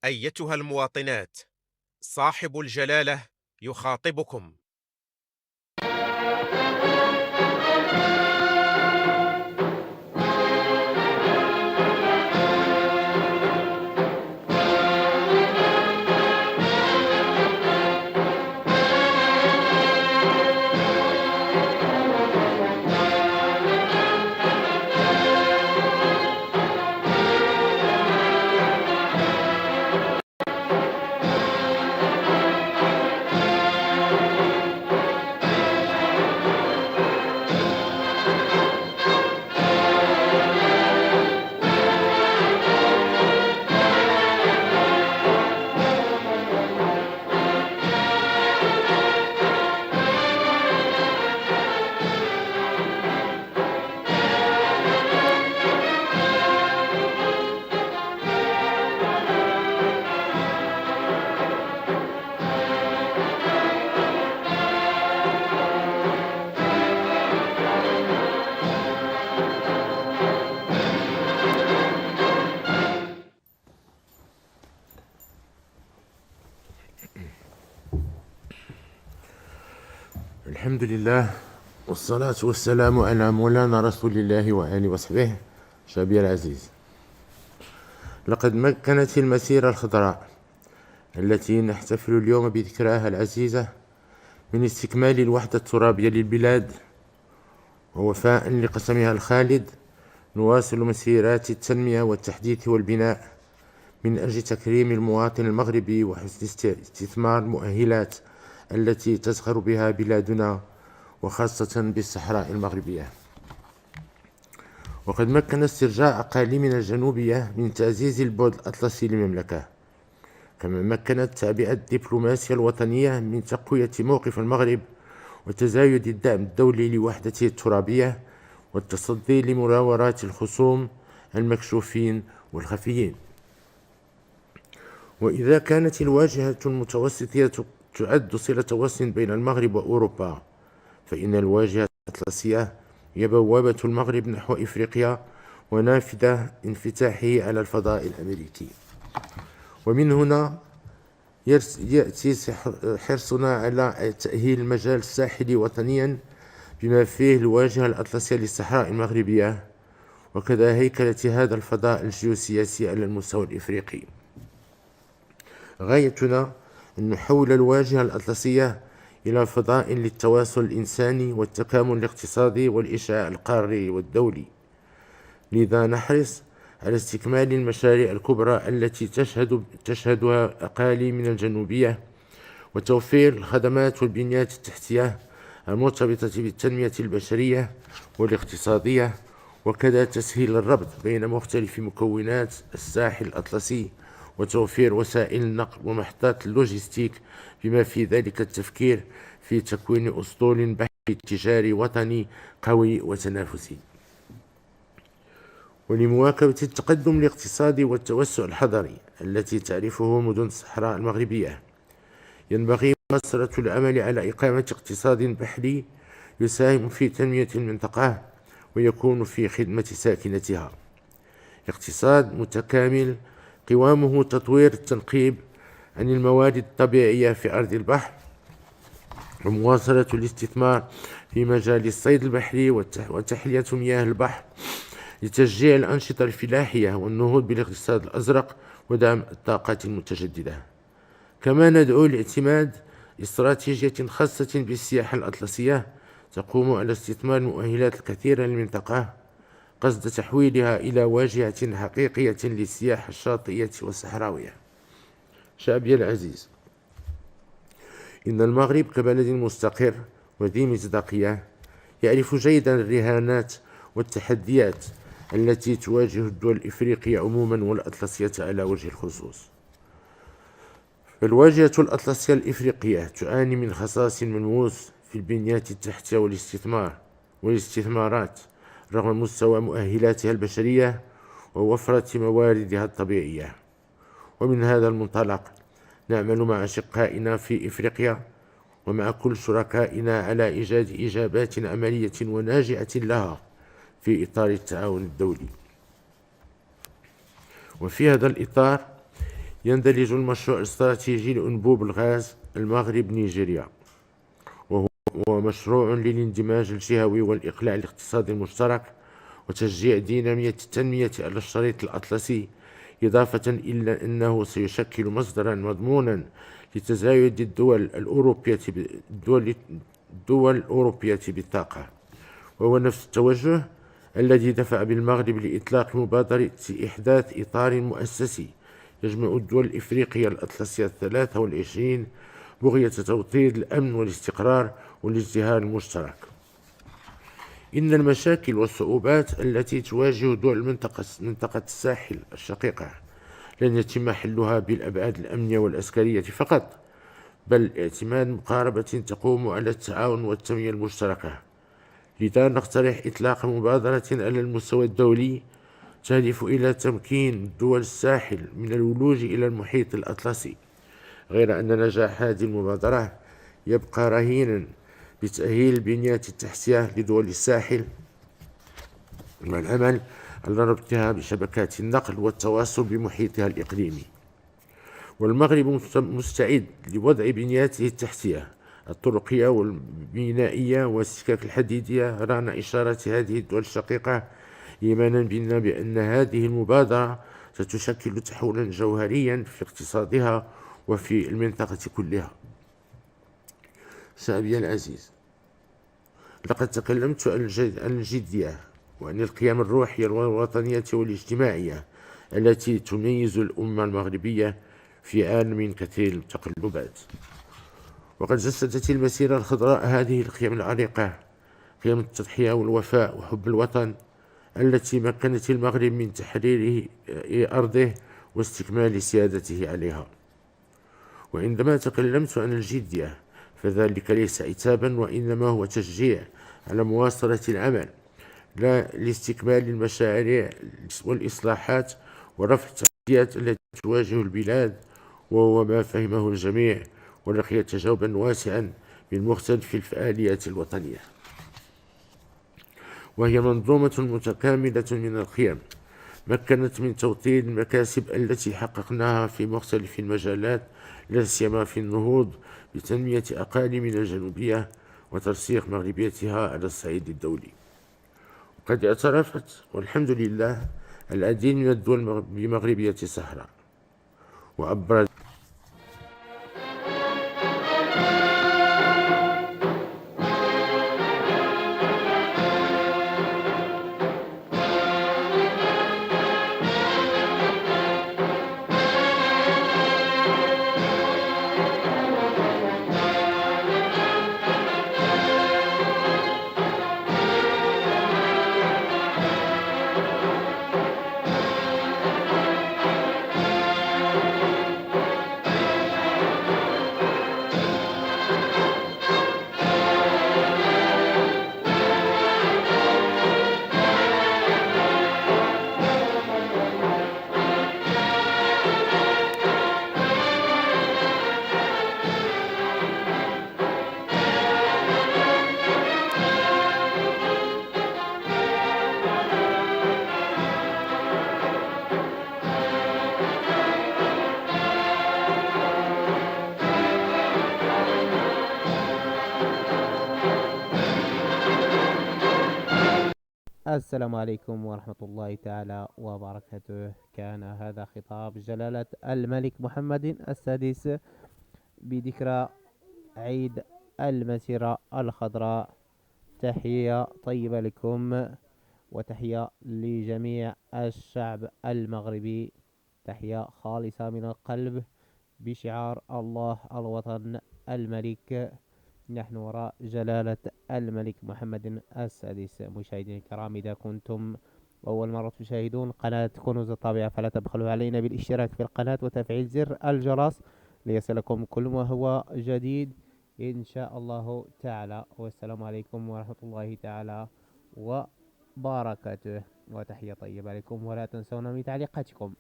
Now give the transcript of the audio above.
أيتها المواطنات، صاحب الجلالة يخاطبكم. الحمد لله والصلاة والسلام على مولانا رسول الله وآله وصحبه. شعبي العزيز، لقد مكنت المسيرة الخضراء التي نحتفل اليوم بذكراها العزيزة من استكمال الوحدة الترابية للبلاد، ووفاء لقسمها الخالد نواصل مسيرات التنمية والتحديث والبناء من أجل تكريم المواطن المغربي وحسن استثمار المؤهلات التي تزخر بها بلادنا، وخاصة بالصحراء المغربية. وقد مكن استرجاع أقاليمنا الجنوبية من تعزيز البعد الأطلسي للمملكة، كما مكنت التعبئة الدبلوماسية الوطنية من تقوية موقف المغرب وتزايد الدعم الدولي لوحدته الترابية والتصدي لمراورات الخصوم المكشوفين والخفيين. وإذا كانت الواجهة المتوسطية تعد صلة وصل بين المغرب وأوروبا، فإن الواجهة الأطلسية هي بوابة المغرب نحو إفريقيا ونافذة انفتاحه على الفضاء الأمريكي. ومن هنا يأتي حرصنا على تأهيل المجال الساحلي وطنيا بما فيه الواجهة الأطلسية للصحراء المغربية، وكذا هيكلة هذا الفضاء الجيوسياسي على المستوى الإفريقي. غايتنا أن نحول الواجهة الأطلسية إلى فضاء للتواصل الإنساني والتكامل الاقتصادي والإشعاع القاري والدولي، لذا نحرص على استكمال المشاريع الكبرى التي تشهدها أقاليمنا الجنوبية، وتوفير الخدمات والبنيات التحتية المرتبطة بالتنمية البشرية والاقتصادية، وكذا تسهيل الربط بين مختلف مكونات الساحل الأطلسي وتوفير وسائل النقل ومحطات اللوجستيك، بما في ذلك التفكير في تكوين أسطول بحري تجاري وطني قوي وتنافسي. ولمواكبة التقدم الاقتصادي والتوسع الحضري التي تعرفه مدن الصحراء المغربية، ينبغي مواصلة العمل على إقامة اقتصاد بحري يساهم في تنمية المنطقة ويكون في خدمة ساكنتها، اقتصاد متكامل قوامه تطوير التنقيب عن الموارد الطبيعية في أرض البحر، ومواصلة الاستثمار في مجال الصيد البحري وتحلية مياه البحر لتشجيع الأنشطة الفلاحية والنهوض بالاقتصاد الأزرق ودعم الطاقات المتجددة. كما ندعو لاعتماد استراتيجية خاصة بالسياحة الأطلسية تقوم على استثمار المؤهلات الكثيرة للمنطقة قصد تحويلها إلى واجهة حقيقية للسياحة الشاطئية والصحراوية. شعبي العزيز، إن المغرب كبلد مستقر وذي مصداقية يعرف جيدا الرهانات والتحديات التي تواجه الدول الإفريقية عموما والأطلسية على وجه الخصوص. فالواجهة الأطلسية الإفريقية تعاني من خصاص ملموس في البنيات التحتية والاستثمارات رغم مستوى مؤهلاتها البشرية ووفرة مواردها الطبيعية. ومن هذا المنطلق نعمل مع أشقائنا في إفريقيا ومع كل شركائنا على إيجاد إجابات عملية وناجعة لها في إطار التعاون الدولي. وفي هذا الإطار يندرج المشروع الاستراتيجي لأنبوب الغاز المغرب نيجيريا، وهو مشروع للاندماج الجهوي والإقلاع الاقتصادي المشترك وتشجيع دينامية التنمية على الشريط الأطلسي، إضافة إلى أنه سيشكل مصدرا مضمونا لتزايد الدول الأوروبية بالطاقة، وهو نفس التوجه الذي دفع بالمغرب لإطلاق مبادرة إحداث إطار مؤسسي يجمع الدول الإفريقية الأطلسية 23 بغية توطيد الأمن والاستقرار والازدهار المشترك. إن المشاكل والصعوبات التي تواجه دول منطقة الساحل الشقيقة لن يتم حلها بالأبعاد الأمنية والعسكرية فقط، بل اعتماد مقاربة تقوم على التعاون والتنمية المشتركة. لذا نقترح إطلاق مبادرة على المستوى الدولي تهدف إلى تمكين دول الساحل من الولوج إلى المحيط الأطلسي، غير أن نجاح هذه المبادرة يبقى رهينا بتأهيل البنيات التحتية لدول الساحل مع العمل على ربطها بشبكات النقل والتواصل بمحيطها الإقليمي. والمغرب مستعد لوضع بنياته التحتية الطرقية والبنائية والسكك الحديدية رغم إشارة هذه الدول الشقيقة، إيمانا بنا بأن هذه المبادرة ستشكل تحولا جوهريا في اقتصادها وفي المنطقة كلها. شعبي العزيز، لقد تكلمت عن الجدية وعن القيم الروحية والوطنية والاجتماعية التي تميز الأمة المغربية في عالم كثير التقلبات، وقد جسدت المسيرة الخضراء هذه القيم العريقة، قيم التضحية والوفاء وحب الوطن التي مكنت المغرب من تحرير أرضه واستكمال سيادته عليها. وعندما تكلمت عن الجدية فذلك ليس عتابا، وإنما هو تشجيع على مواصلة العمل لاستكمال المشاريع والإصلاحات ورفع التحديات التي تواجه البلاد، وهو ما فهمه الجميع ولقي تجاوبا واسعا من مختلف الفعاليات الوطنية، وهي منظومة متكاملة من القيم مكنت من توطيد المكاسب التي حققناها في مختلف المجالات، لا سيما في النهوض بتنمية أقاليمنا الجنوبية وترسيخ مغربيتها على الصعيد الدولي. وقد اعترفت والحمد لله العديد من الدول بمغربية الصحراء، وعبرت السلام عليكم ورحمة الله تعالى وبركاته. كان هذا خطاب جلالة الملك محمد السادس بذكرى عيد المسيرة الخضراء. تحية طيبة لكم وتحية لجميع الشعب المغربي، تحية خالصة من القلب بشعار الله الوطن الملك. نحن وراء جلالة الملك محمد السادس. مشاهدينا الكرام، إذا كنتم أول مرة تشاهدون قناة كنوز الطابعة فلا تبخلوا علينا بالاشتراك في القناة وتفعيل زر الجرس ليصلكم كل ما هو جديد إن شاء الله تعالى. والسلام عليكم ورحمة الله تعالى وبركاته، وتحية طيبة لكم، ولا تنسونا من تعليقاتكم.